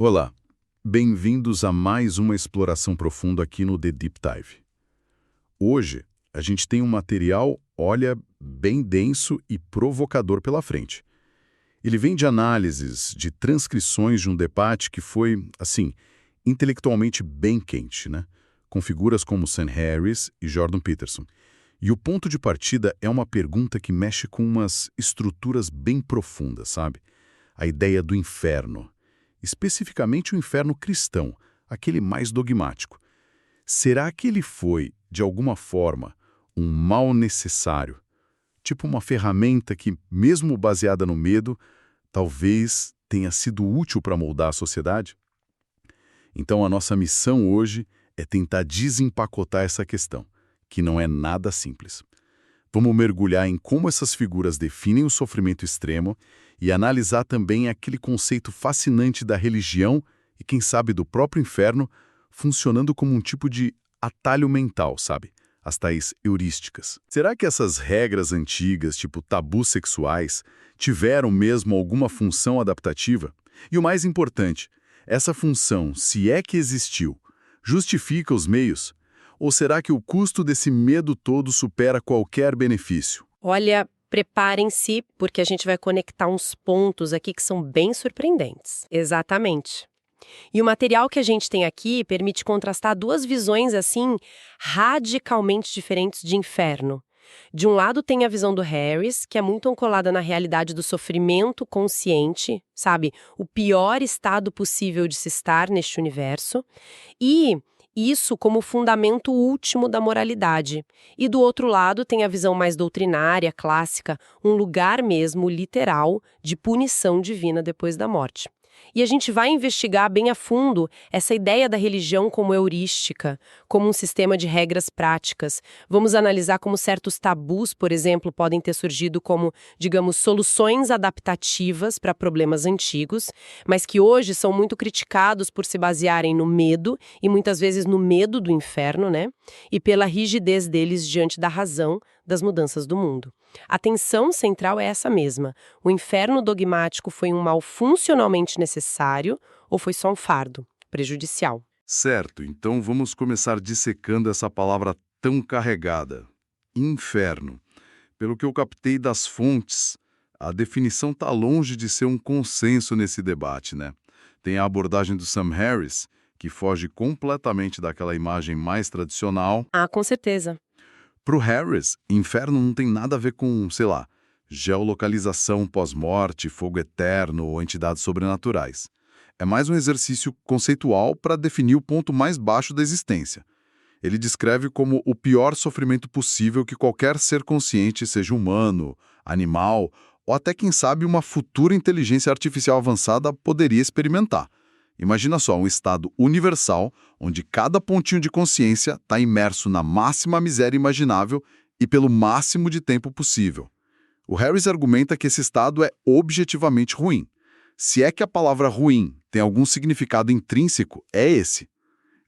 Olá, bem-vindos a mais uma exploração profunda aqui no The Deep Dive. Hoje, a gente tem um material, olha, bem denso e provocador pela frente. Ele vem de análises, de transcrições de um debate que foi, assim, intelectualmente bem quente, né? Com figuras como Sam Harris e Jordan Peterson. E o ponto de partida é uma pergunta que mexe com umas estruturas bem profundas, sabe? A ideia do inferno. Especificamente o inferno cristão, aquele mais dogmático. Será que ele foi, de alguma forma, um mal necessário? Tipo uma ferramenta que, mesmo baseada no medo, talvez tenha sido útil para moldar a sociedade? Então a nossa missão hoje é tentar desempacotar essa questão, que não é nada simples. Vamos mergulhar em como essas figuras definem o sofrimento extremo e analisar também aquele conceito fascinante da religião e, quem sabe, do próprio inferno, funcionando como um tipo de atalho mental, sabe? As tais heurísticas. Será que essas regras antigas, tipo tabus sexuais, tiveram mesmo alguma função adaptativa? E o mais importante, essa função, se é que existiu, justifica os meios? Ou será que o custo desse medo todo supera qualquer benefício? Olha, preparem-se, porque a gente vai conectar uns pontos aqui que são bem surpreendentes. Exatamente. E o material que a gente tem aqui permite contrastar duas visões, assim, radicalmente diferentes de inferno. De um lado tem a visão do Harris, que é muito ancorada na realidade do sofrimento consciente, sabe? O pior estado possível de se estar neste universo. E isso como fundamento último da moralidade. E do outro lado tem a visão mais doutrinária, clássica, um lugar mesmo, literal, de punição divina depois da morte. E a gente vai investigar bem a fundo essa ideia da religião como heurística, como um sistema de regras práticas. Vamos analisar como certos tabus, por exemplo, podem ter surgido como, digamos, soluções adaptativas para problemas antigos, mas que hoje são muito criticados por se basearem no medo, e muitas vezes no medo do inferno, né? E pela rigidez deles diante da razão das mudanças do mundo. A tensão central é essa mesma. O inferno dogmático foi um mal funcionalmente necessário ou foi só um fardo prejudicial? Certo, então vamos começar dissecando essa palavra tão carregada. Inferno. Pelo que eu captei das fontes, a definição está longe de ser um consenso nesse debate, né? Tem a abordagem do Sam Harris, que foge completamente daquela imagem mais tradicional. Ah, com certeza. Para o Harris, inferno não tem nada a ver com, sei lá, geolocalização pós-morte, fogo eterno ou entidades sobrenaturais. É mais um exercício conceitual para definir o ponto mais baixo da existência. Ele descreve como o pior sofrimento possível que qualquer ser consciente, seja humano, animal ou até, quem sabe, uma futura inteligência artificial avançada poderia experimentar. Imagina só um estado universal onde cada pontinho de consciência está imerso na máxima miséria imaginável e pelo máximo de tempo possível. O Harris argumenta que esse estado é objetivamente ruim. Se é que a palavra ruim tem algum significado intrínseco, é esse.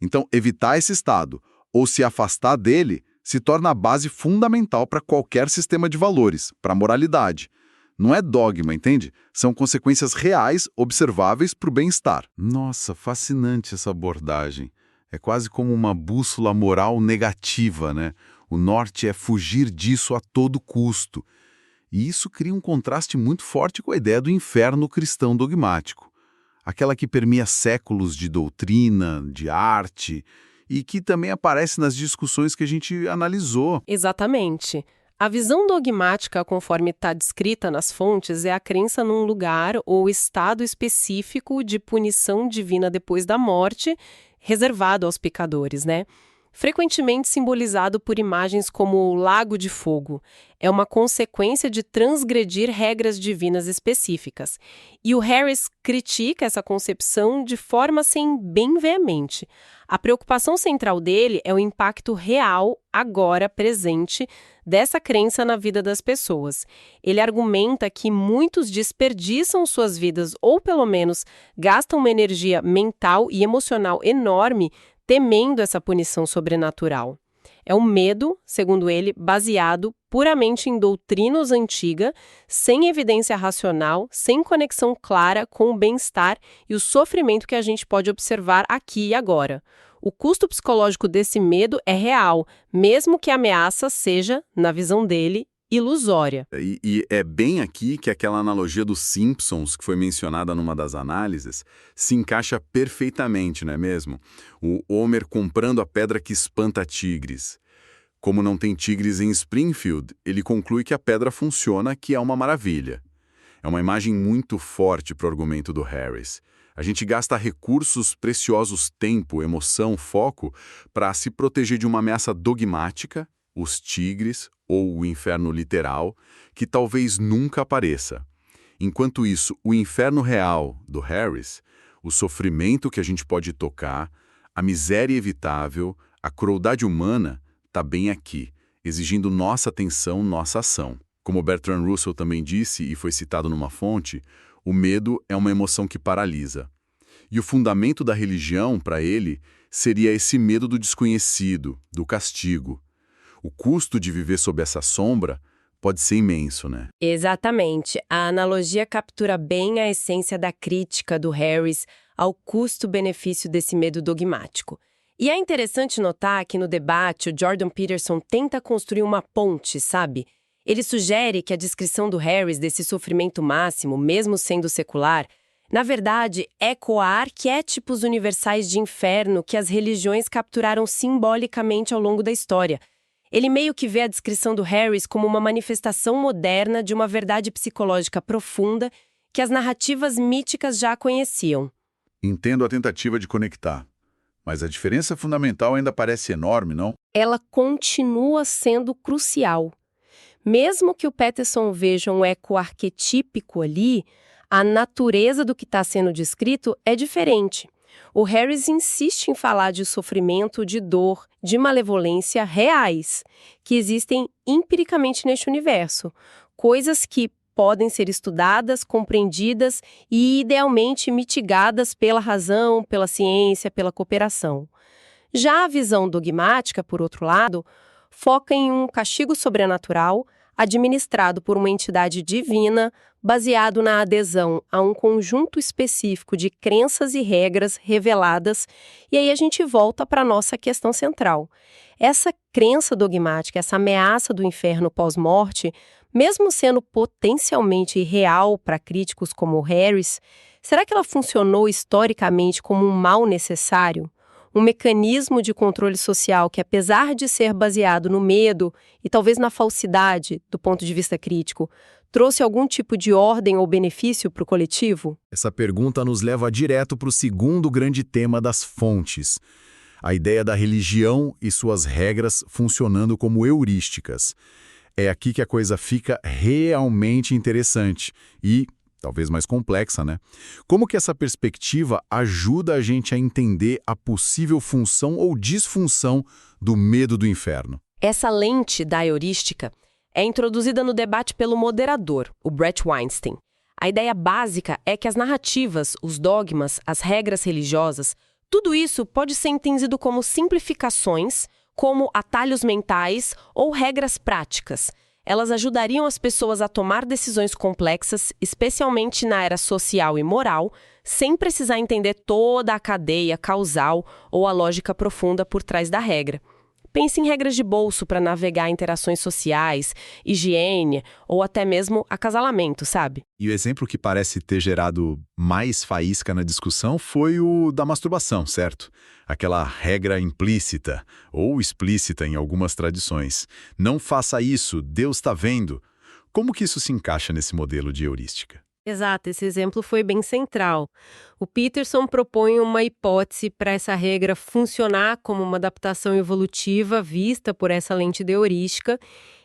Então, evitar esse estado ou se afastar dele se torna a base fundamental para qualquer sistema de valores, para a moralidade. Não é dogma, entende? São consequências reais, observáveis para o bem-estar. Nossa, fascinante essa abordagem. É quase como uma bússola moral negativa, né? O norte é fugir disso a todo custo. E isso cria um contraste muito forte com a ideia do inferno cristão dogmático. Aquela que permeia séculos de doutrina, de arte, e que também aparece nas discussões que a gente analisou. Exatamente. A visão dogmática, conforme está descrita nas fontes, é a crença num lugar ou estado específico de punição divina depois da morte, reservado aos pecadores, né? Frequentemente simbolizado por imagens como o lago de fogo. É uma consequência de transgredir regras divinas específicas. E o Harris critica essa concepção de forma assim bem veemente. A preocupação central dele é o impacto real, agora presente, dessa crença na vida das pessoas. Ele argumenta que muitos desperdiçam suas vidas ou, pelo menos, gastam uma energia mental e emocional enorme temendo essa punição sobrenatural. É um medo, segundo ele, baseado puramente em doutrinos antiga, sem evidência racional, sem conexão clara com o bem-estar e o sofrimento que a gente pode observar aqui e agora. O custo psicológico desse medo é real, mesmo que a ameaça seja, na visão dele, ilusória. E é bem aqui que aquela analogia dos Simpsons, que foi mencionada numa das análises, se encaixa perfeitamente, não é mesmo? O Homer comprando a pedra que espanta tigres. Como não tem tigres em Springfield, ele conclui que a pedra funciona, que é uma maravilha. É uma imagem muito forte para o argumento do Harris. A gente gasta recursos preciosos, tempo, emoção, foco, para se proteger de uma ameaça dogmática, os tigres ou o inferno literal, que talvez nunca apareça. Enquanto isso, o inferno real do Harris, o sofrimento que a gente pode tocar, a miséria evitável, a crueldade humana, está bem aqui, exigindo nossa atenção, nossa ação. Como Bertrand Russell também disse, e foi citado numa fonte, o medo é uma emoção que paralisa. E o fundamento da religião, para ele, seria esse medo do desconhecido, do castigo. O custo de viver sob essa sombra pode ser imenso, né? Exatamente. A analogia captura bem a essência da crítica do Harris ao custo-benefício desse medo dogmático. E é interessante notar que no debate o Jordan Peterson tenta construir uma ponte, sabe? Ele sugere que a descrição do Harris desse sofrimento máximo, mesmo sendo secular, na verdade, ecoa arquétipos universais de inferno que as religiões capturaram simbolicamente ao longo da história. Ele meio que vê a descrição do Harris como uma manifestação moderna de uma verdade psicológica profunda que as narrativas míticas já conheciam. Entendo a tentativa de conectar, mas a diferença fundamental ainda parece enorme, não? Ela continua sendo crucial. Mesmo que o Peterson veja um eco arquetípico ali, a natureza do que está sendo descrito é diferente. O Harris insiste em falar de sofrimento, de dor, de malevolência reais, que existem empiricamente neste universo. Coisas que podem ser estudadas, compreendidas e, idealmente, mitigadas pela razão, pela ciência, pela cooperação. Já a visão dogmática, por outro lado, foca em um castigo sobrenatural administrado por uma entidade divina, baseado na adesão a um conjunto específico de crenças e regras reveladas, e aí a gente volta para a nossa questão central. Essa crença dogmática, essa ameaça do inferno pós-morte, mesmo sendo potencialmente real para críticos como o Harris, será que ela funcionou historicamente como um mal necessário? Um mecanismo de controle social que, apesar de ser baseado no medo e talvez na falsidade, do ponto de vista crítico, trouxe algum tipo de ordem ou benefício para o coletivo? Essa pergunta nos leva direto para o segundo grande tema das fontes, a ideia da religião e suas regras funcionando como heurísticas. É aqui que a coisa fica realmente interessante e talvez mais complexa, né? Como que essa perspectiva ajuda a gente a entender a possível função ou disfunção do medo do inferno? Essa lente da heurística é introduzida no debate pelo moderador, o Bret Weinstein. A ideia básica é que as narrativas, os dogmas, as regras religiosas, tudo isso pode ser entendido como simplificações, como atalhos mentais ou regras práticas. Elas ajudariam as pessoas a tomar decisões complexas, especialmente na era social e moral, sem precisar entender toda a cadeia causal ou a lógica profunda por trás da regra. Pense em regras de bolso para navegar interações sociais, higiene ou até mesmo acasalamento, sabe? E o exemplo que parece ter gerado mais faísca na discussão foi o da masturbação, certo? Aquela regra implícita ou explícita em algumas tradições. Não faça isso, Deus está vendo. Como que isso se encaixa nesse modelo de heurística? Exato, esse exemplo foi bem central. O Peterson propõe uma hipótese para essa regra funcionar como uma adaptação evolutiva vista por essa lente de heurística.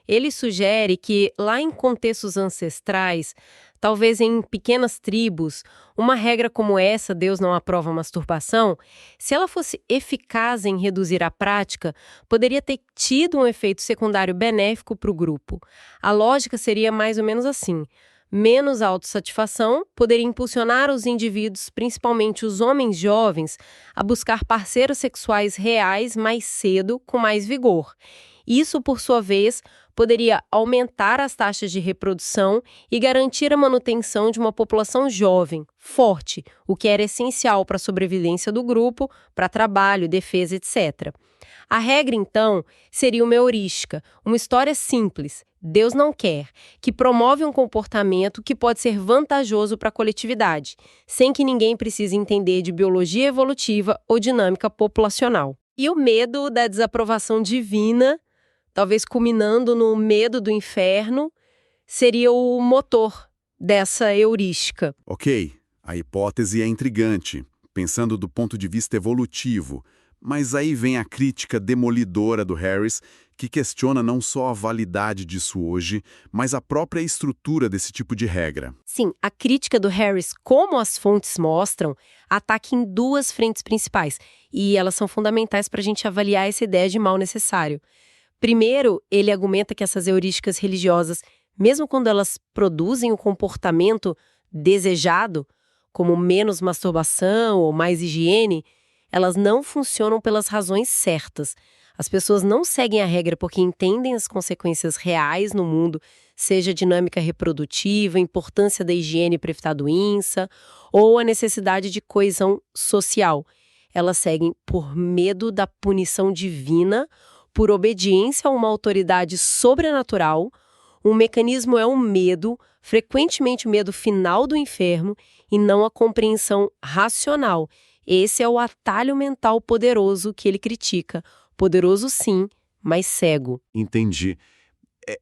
Ele sugere que, lá em contextos ancestrais, talvez em pequenas tribos, uma regra como essa, Deus não aprova masturbação, se ela fosse eficaz em reduzir a prática, poderia ter tido um efeito secundário benéfico para o grupo. A lógica seria mais ou menos assim: menos autossatisfação poderia impulsionar os indivíduos, principalmente os homens jovens, a buscar parceiros sexuais reais mais cedo, com mais vigor. Isso, por sua vez, poderia aumentar as taxas de reprodução e garantir a manutenção de uma população jovem, forte, o que era essencial para a sobrevivência do grupo, para trabalho, defesa, etc. A regra, então, seria uma heurística, uma história simples, Deus não quer, que promove um comportamento que pode ser vantajoso para a coletividade, sem que ninguém precise entender de biologia evolutiva ou dinâmica populacional. E o medo da desaprovação divina, talvez culminando no medo do inferno, seria o motor dessa heurística. Ok, a hipótese é intrigante, pensando do ponto de vista evolutivo, mas aí vem a crítica demolidora do Harris, que questiona não só a validade disso hoje, mas a própria estrutura desse tipo de regra. Sim, a crítica do Harris, como as fontes mostram, ataca em duas frentes principais, e elas são fundamentais para a gente avaliar essa ideia de mal necessário. Primeiro, ele argumenta que essas heurísticas religiosas, mesmo quando elas produzem o comportamento desejado, como menos masturbação ou mais higiene, elas não funcionam pelas razões certas. As pessoas não seguem a regra porque entendem as consequências reais no mundo, seja a dinâmica reprodutiva, a importância da higiene para evitar doença, ou a necessidade de coesão social. Elas seguem por medo da punição divina, por obediência a uma autoridade sobrenatural. Um mecanismo é o medo, frequentemente o medo final do inferno, e não a compreensão racional. Esse é o atalho mental poderoso que ele critica. Poderoso sim, mas cego. Entendi.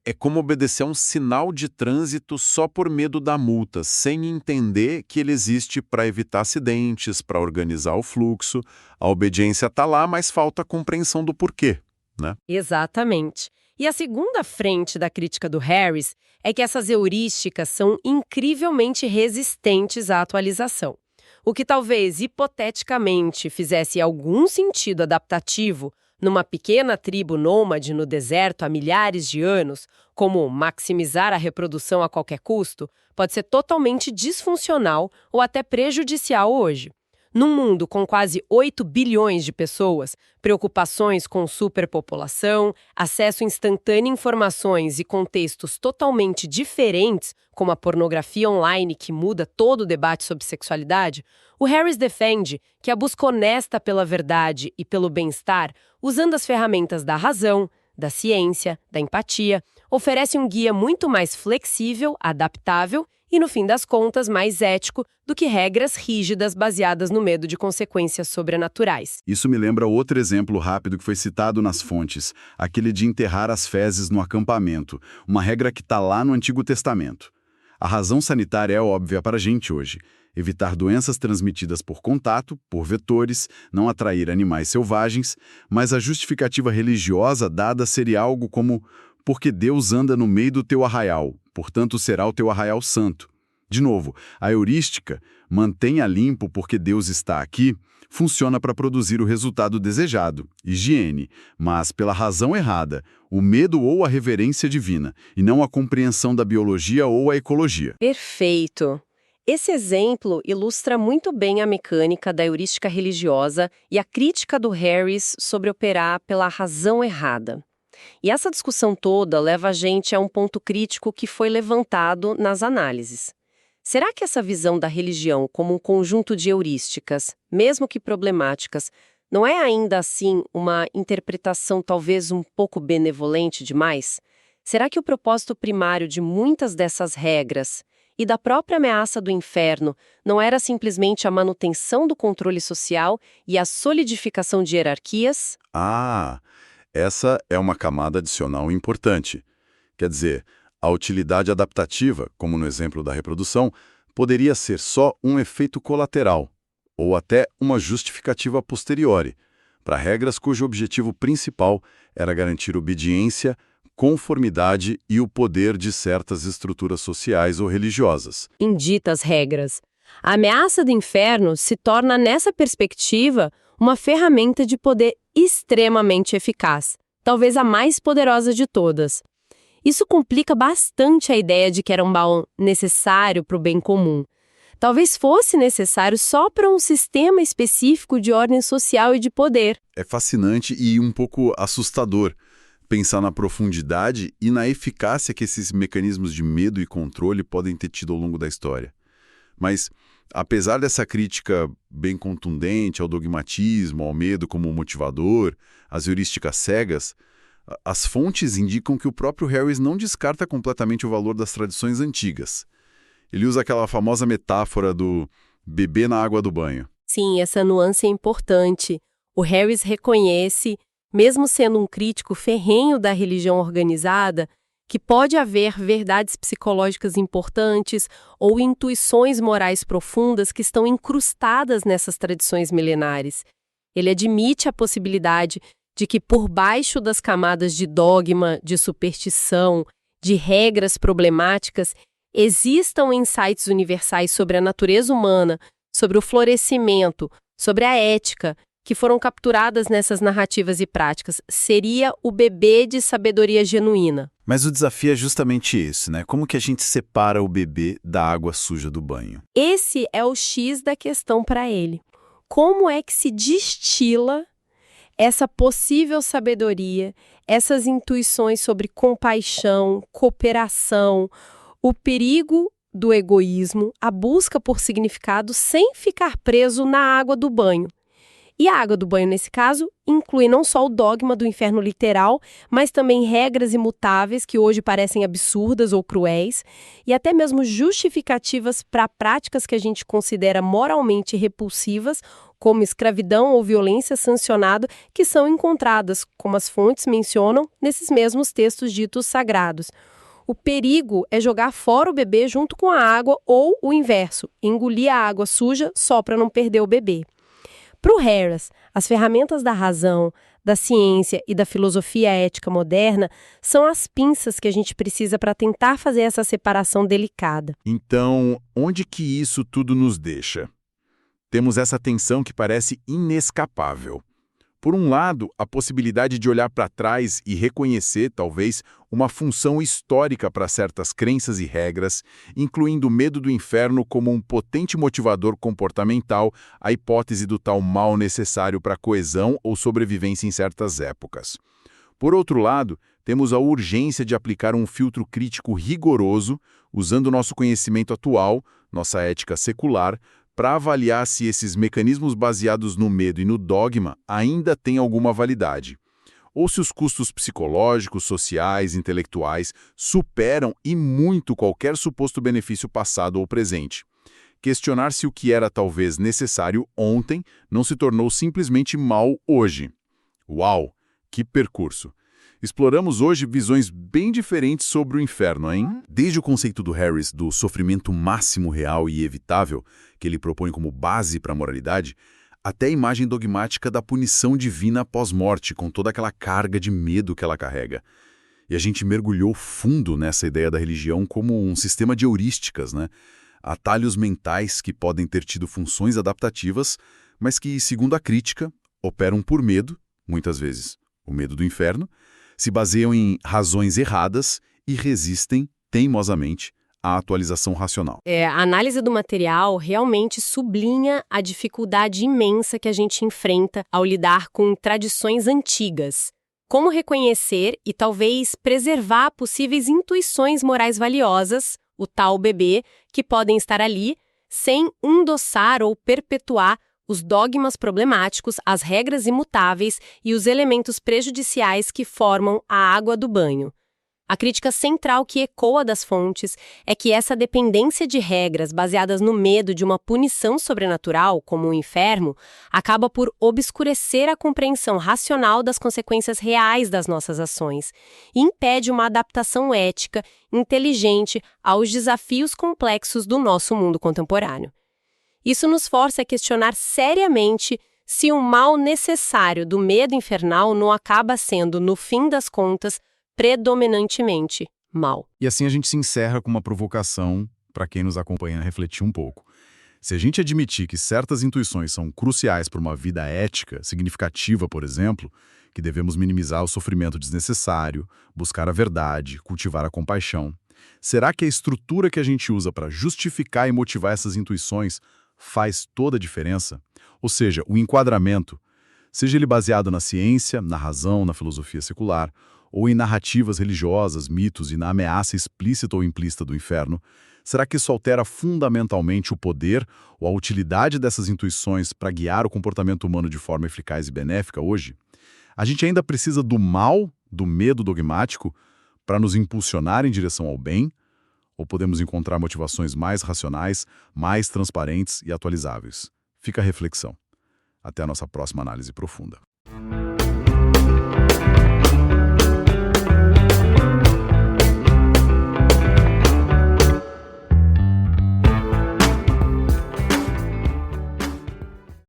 É como obedecer a um sinal de trânsito só por medo da multa, sem entender que ele existe para evitar acidentes, para organizar o fluxo. A obediência está lá, mas falta a compreensão do porquê, né? Exatamente. E a segunda frente da crítica do Harris é que essas heurísticas são incrivelmente resistentes à atualização. O que talvez, hipoteticamente, fizesse algum sentido adaptativo numa pequena tribo nômade no deserto há milhares de anos, como maximizar a reprodução a qualquer custo, pode ser totalmente disfuncional ou até prejudicial hoje. Num mundo com quase 8 bilhões de pessoas, preocupações com superpopulação, acesso instantâneo a informações e contextos totalmente diferentes, como a pornografia online que muda todo o debate sobre sexualidade, o Harris defende que a busca honesta pela verdade e pelo bem-estar, usando as ferramentas da razão, da ciência, da empatia, oferece um guia muito mais flexível, adaptável e, no fim das contas, mais ético do que regras rígidas baseadas no medo de consequências sobrenaturais. Isso me lembra outro exemplo rápido que foi citado nas fontes, aquele de enterrar as fezes no acampamento, uma regra que está lá no Antigo Testamento. A razão sanitária é óbvia para a gente hoje. Evitar doenças transmitidas por contato, por vetores, não atrair animais selvagens, mas a justificativa religiosa dada seria algo como porque Deus anda no meio do teu arraial, portanto será o teu arraial santo. De novo, a heurística, mantenha limpo porque Deus está aqui, funciona para produzir o resultado desejado, higiene, mas pela razão errada, o medo ou a reverência divina, e não a compreensão da biologia ou a ecologia. Perfeito! Esse exemplo ilustra muito bem a mecânica da heurística religiosa e a crítica do Harris sobre operar pela razão errada. E essa discussão toda leva a gente a um ponto crítico que foi levantado nas análises. Será que essa visão da religião como um conjunto de heurísticas, mesmo que problemáticas, não é ainda assim uma interpretação talvez um pouco benevolente demais? Será que o propósito primário de muitas dessas regras e da própria ameaça do inferno não era simplesmente a manutenção do controle social e a solidificação de hierarquias? Essa é uma camada adicional importante. Quer dizer, a utilidade adaptativa, como no exemplo da reprodução, poderia ser só um efeito colateral, ou até uma justificativa a posteriori, para regras cujo objetivo principal era garantir obediência, conformidade e o poder de certas estruturas sociais ou religiosas. Em ditas regras, a ameaça do inferno se torna, nessa perspectiva, uma ferramenta de poder extremamente eficaz, talvez a mais poderosa de todas. Isso complica bastante a ideia de que era um mal necessário para o bem comum. Talvez fosse necessário só para um sistema específico de ordem social e de poder. É fascinante e um pouco assustador. pensar na profundidade e na eficácia que esses mecanismos de medo e controle podem ter tido ao longo da história. Mas, apesar dessa crítica bem contundente ao dogmatismo, ao medo como motivador, às heurísticas cegas, as fontes indicam que o próprio Harris não descarta completamente o valor das tradições antigas. Ele usa aquela famosa metáfora do bebê na água do banho. Sim, essa nuance é importante. O Harris reconhece, mesmo sendo um crítico ferrenho da religião organizada, que pode haver verdades psicológicas importantes ou intuições morais profundas que estão incrustadas nessas tradições milenares. Ele admite a possibilidade de que por baixo das camadas de dogma, de superstição, de regras problemáticas, existam insights universais sobre a natureza humana, sobre o florescimento, sobre a ética, que foram capturadas nessas narrativas e práticas. Seria o bebê de sabedoria genuína. Mas o desafio é justamente esse, né? Como que a gente separa o bebê da água suja do banho? Esse é o X da questão para ele. Como é que se destila essa possível sabedoria, essas intuições sobre compaixão, cooperação, o perigo do egoísmo, a busca por significado sem ficar preso na água do banho? E a água do banho, nesse caso, inclui não só o dogma do inferno literal, mas também regras imutáveis que hoje parecem absurdas ou cruéis, e até mesmo justificativas para práticas que a gente considera moralmente repulsivas, como escravidão ou violência sancionada, que são encontradas, como as fontes mencionam, nesses mesmos textos ditos sagrados. O perigo é jogar fora o bebê junto com a água ou o inverso, engolir a água suja só para não perder o bebê. Para o Harris, as ferramentas da razão, da ciência e da filosofia ética moderna são as pinças que a gente precisa para tentar fazer essa separação delicada. Então, onde que isso tudo nos deixa? Temos essa tensão que parece inescapável. Por um lado, a possibilidade de olhar para trás e reconhecer, talvez, uma função histórica para certas crenças e regras, incluindo o medo do inferno como um potente motivador comportamental, a hipótese do tal mal necessário para a coesão ou sobrevivência em certas épocas. Por outro lado, temos a urgência de aplicar um filtro crítico rigoroso, usando nosso conhecimento atual, nossa ética secular, para avaliar se esses mecanismos baseados no medo e no dogma ainda têm alguma validade, ou se os custos psicológicos, sociais, intelectuais superam e muito qualquer suposto benefício passado ou presente. Questionar se o que era talvez necessário ontem não se tornou simplesmente mal hoje. Uau, que percurso! Exploramos hoje visões bem diferentes sobre o inferno, hein? Desde o conceito do Harris do sofrimento máximo real e evitável, que ele propõe como base para a moralidade, até a imagem dogmática da punição divina pós-morte, com toda aquela carga de medo que ela carrega. E a gente mergulhou fundo nessa ideia da religião como um sistema de heurísticas, né? Atalhos mentais que podem ter tido funções adaptativas, mas que, segundo a crítica, operam por medo, muitas vezes o medo do inferno, se baseiam em razões erradas e resistem teimosamente à atualização racional. A análise do material realmente sublinha a dificuldade imensa que a gente enfrenta ao lidar com tradições antigas. Como reconhecer e talvez preservar possíveis intuições morais valiosas, o tal bebê, que podem estar ali, sem endossar ou perpetuar os dogmas problemáticos, as regras imutáveis e os elementos prejudiciais que formam a água do banho. A crítica central que ecoa das fontes é que essa dependência de regras baseadas no medo de uma punição sobrenatural, como o inferno, acaba por obscurecer a compreensão racional das consequências reais das nossas ações e impede uma adaptação ética, inteligente aos desafios complexos do nosso mundo contemporâneo. Isso nos força a questionar seriamente se o mal necessário do medo infernal não acaba sendo, no fim das contas, predominantemente mal. E assim a gente se encerra com uma provocação para quem nos acompanha a refletir um pouco. Se a gente admitir que certas intuições são cruciais para uma vida ética, significativa, por exemplo, que devemos minimizar o sofrimento desnecessário, buscar a verdade, cultivar a compaixão, será que a estrutura que a gente usa para justificar e motivar essas intuições faz toda a diferença? Ou seja, o enquadramento, seja ele baseado na ciência, na razão, na filosofia secular, ou em narrativas religiosas, mitos e na ameaça explícita ou implícita do inferno, será que isso altera fundamentalmente o poder ou a utilidade dessas intuições para guiar o comportamento humano de forma eficaz e benéfica hoje? A gente ainda precisa do mal, do medo dogmático, para nos impulsionar em direção ao bem? Ou podemos encontrar motivações mais racionais, mais transparentes e atualizáveis? Fica a reflexão. Até a nossa próxima análise profunda.